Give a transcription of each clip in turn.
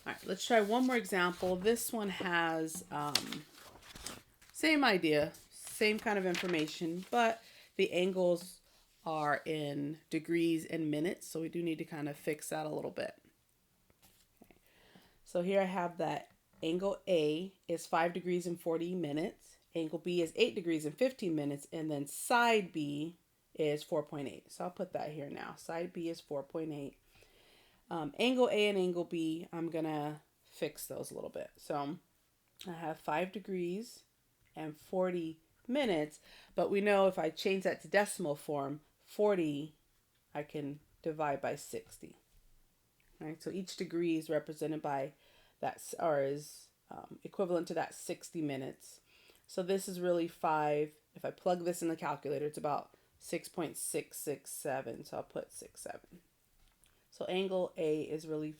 All right, let's try one more example. This one has same idea, same kind of information, but the angles are in degrees and minutes, so we do need to kind of fix that a little bit. So here I have that angle A is 5 degrees and 40 minutes, angle B is 8 degrees and 15 minutes, and then side B is 4.8. So I'll put that here now. Side B is 4.8. Angle A and angle B, I'm going to fix those a little bit. So I have 5 degrees and 40 minutes, but we know if I change that to decimal form, 40 I can divide by 60. Right? So each degree is represented by that, or is equivalent to that 60 minutes. So this is really 5. If I plug this in the calculator, it's about 6.667. So I'll put 67. So angle A is really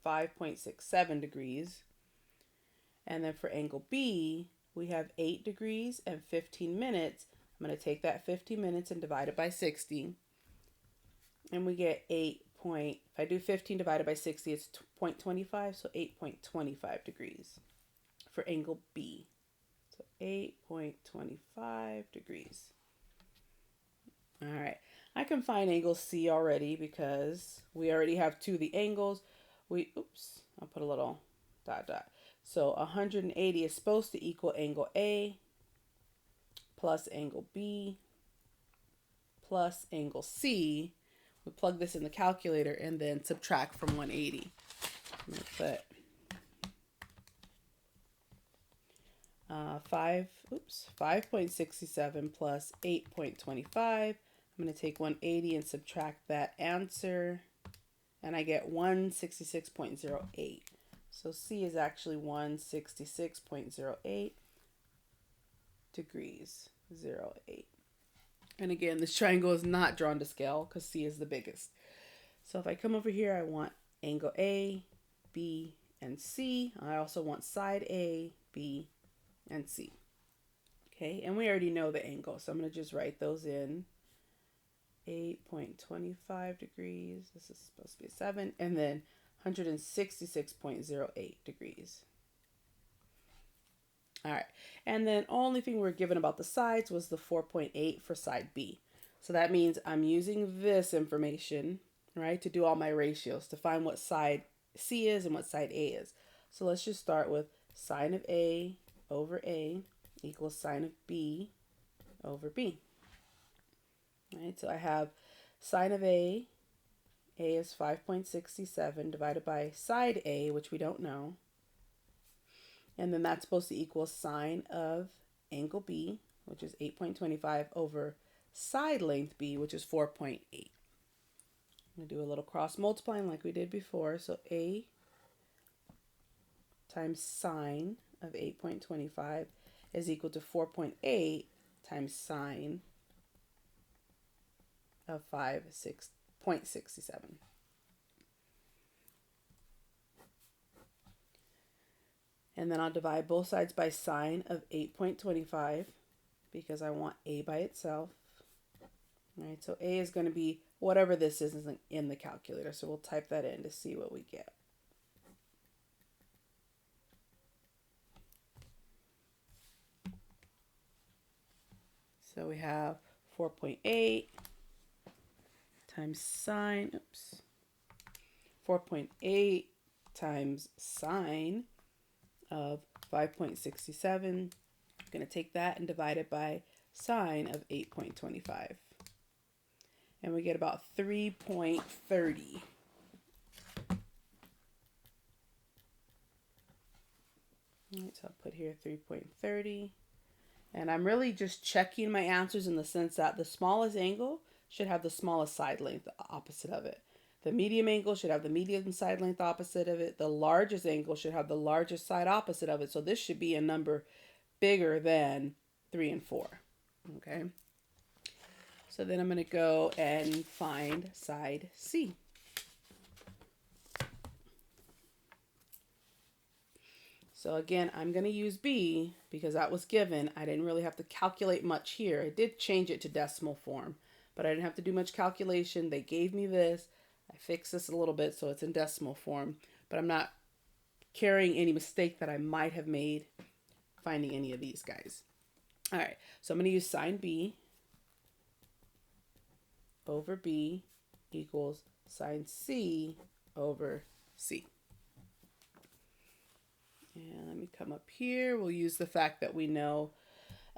5.67 degrees. And then for angle B, we have 8 degrees and 15 minutes. I'm going to take that 15 minutes and divide it by 60. And we get 8 point, if I do 15 divided by 60, it's 0.25, so 8.25 degrees for angle B. So 8.25 degrees. All right, I can find angle C already because we already have two of the angles. I'll put a little dot dot. So 180 is supposed to equal angle A plus angle B plus angle C. We plug this in the calculator and then subtract from 180. I'm going to put 5.67 plus 8.25. I'm going to take 180 and subtract that answer, and I get 166.08. So C is actually 166.08 degrees, 08. And again, this triangle is not drawn to scale because C is the biggest. So if I come over here, I want angle A, B, and C. I also want side A, B, and C. Okay, and we already know the angle, so I'm going to just write those in. 8.25 degrees, this is supposed to be 7, and then 166.08 degrees. All right, and then only thing we're given about the sides was the 4.8 for side B. So that means I'm using this information, right, to do all my ratios to find what side C is and what side A is. So let's just start with sine of A over A equals sine of B over B. All right, so I have sine of A is 5.67 divided by side A, which we don't know. And then that's supposed to equal sine of angle B, which is 8.25 over side length B, which is 4.8. I'm going to do a little cross multiplying like we did before. So A times sine of 8.25 is equal to 4.8 times sine of 5.67. And then I'll divide both sides by sine of 8.25 because I want A by itself. All right, so A is going to be whatever this is in the calculator. So we'll type that in to see what we get. So we have 4.8 times sine, 4.8 times sine of 5.67. I'm going to take that and divide it by sine of 8.25. And we get about 3.30. All right, so I'll put here 3.30. And I'm really just checking my answers in the sense that the smallest angle should have the smallest side length opposite of it. The medium angle should have the medium side length opposite of it. The largest angle should have the largest side opposite of it. So this should be a number bigger than 3 and 4. Okay. So then I'm going to go and find side C. So again, I'm going to use B because that was given. I didn't really have to calculate much here. I did change it to decimal form, but I didn't have to do much calculation. They gave me this. I fixed this a little bit so it's in decimal form, but I'm not carrying any mistake that I might have made finding any of these guys. All right, so I'm going to use sine B over B equals sine C over C. And let me come up here. We'll use the fact that we know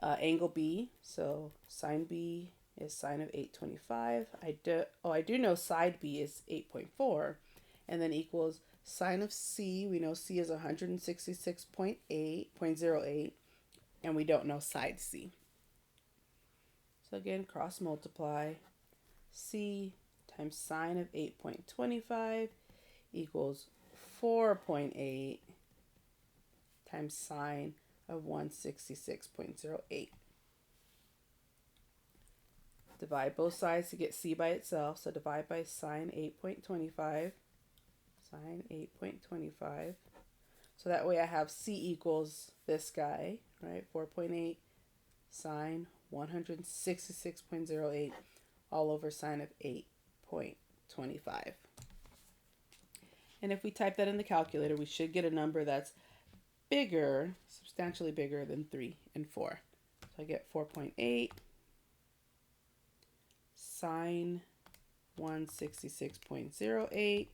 angle B. So sine B is sine of 825. I do know side B is 8.4. And then equals sine of C. We know C is 166.08. And we don't know side C. So again, cross multiply. C times sine of 8.25 equals 4.8 times sine of 166.08. Divide both sides to get C by itself. So divide by sine 8.25. Sine 8.25. So that way I have C equals this guy, right? 4.8 sine 166.08 all over sine of 8.25. And if we type that in the calculator, we should get a number that's bigger, substantially bigger than 3 and 4. So I get 4.8 sine 166.08.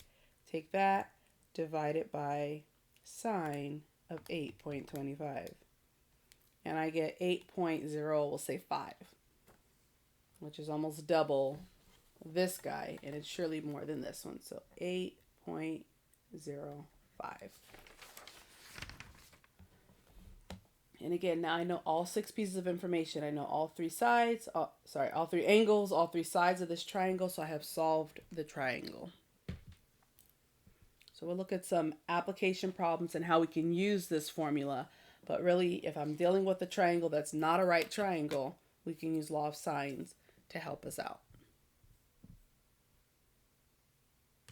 Take that, divide it by sine of 8.25. And I get 8.0, we'll say 5, which is almost double this guy, and it's surely more than this one. So 8.05. And again, now I know all 6 pieces of information. I know all 3 sides, all 3 angles, all 3 sides of this triangle, so I have solved the triangle. So we'll look at some application problems and how we can use this formula. But really, if I'm dealing with a triangle that's not a right triangle, we can use law of sines to help us out.